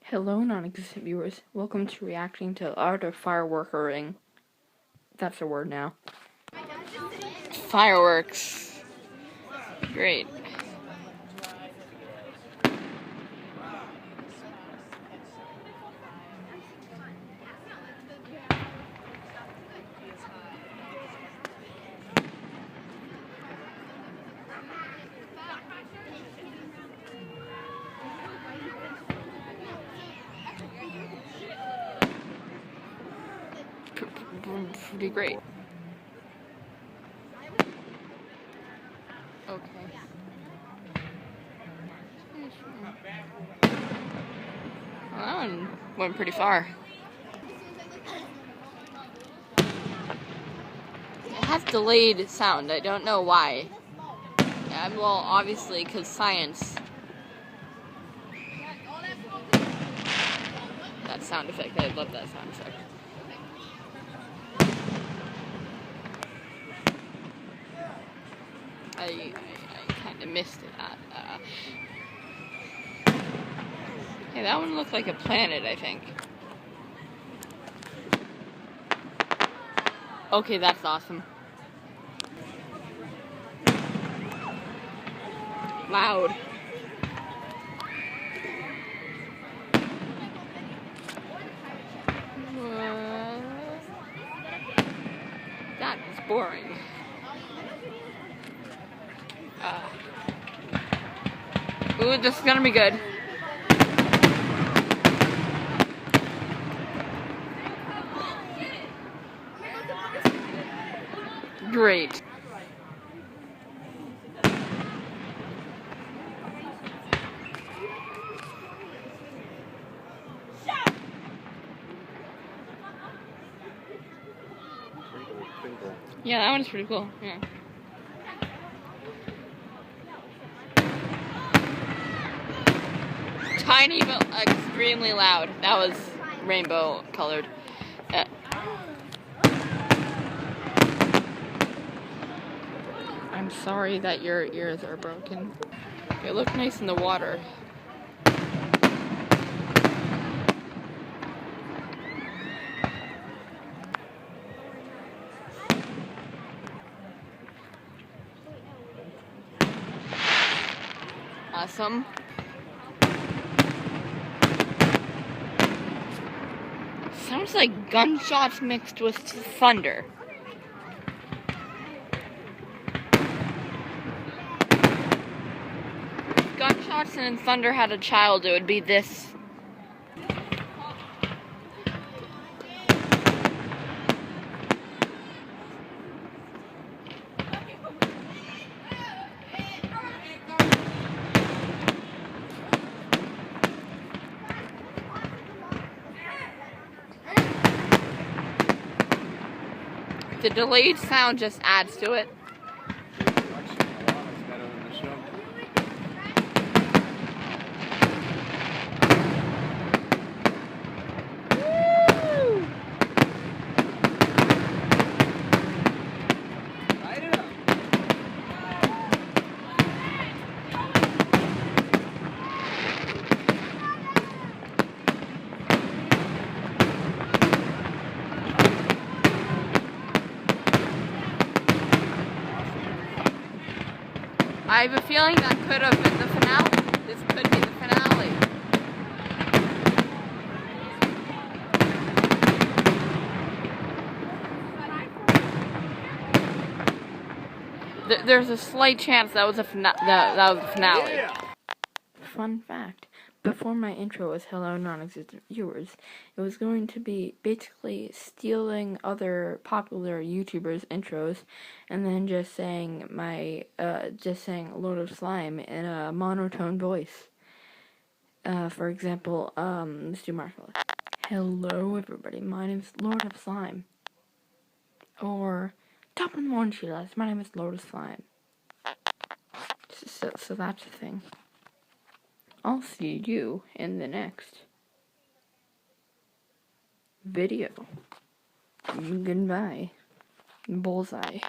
Hello, non-existent viewers. Welcome to reacting to the art of fireworkering. That's a word now. Fireworks. Great. Pretty great. Okay. Well, that one went pretty far. It has delayed sound. I don't know why. Well, obviously, because science. That sound effect. I love that sound effect. I kind of missed it. Hey, that one looked like a planet, I think. Okay, that's awesome. Loud. That is boring. Ooh, this is gonna be good. Great. Yeah, that one's pretty cool. Yeah. Tiny but extremely loud. That was rainbow colored. I'm sorry that your ears are broken. They look nice in the water. Awesome. Sounds like gunshots mixed with thunder. If gunshots and thunder had a child, it would be this. The delayed sound just adds to it. I have a feeling that could have been the finale. This could be the finale. There's a slight chance that was a that was the finale. Yeah. Fun fact. Before my intro was hello non-existent viewers, it was going to be basically stealing other popular YouTubers' intros and then just saying Lord of Slime in a monotone voice. For example, let's do Marshmallow. Hello everybody, my name is Lord of Slime. Or, top of the morning, Sheila, my name is Lord of Slime. So that's the thing. I'll see you in the next video. Goodbye. Bullseye.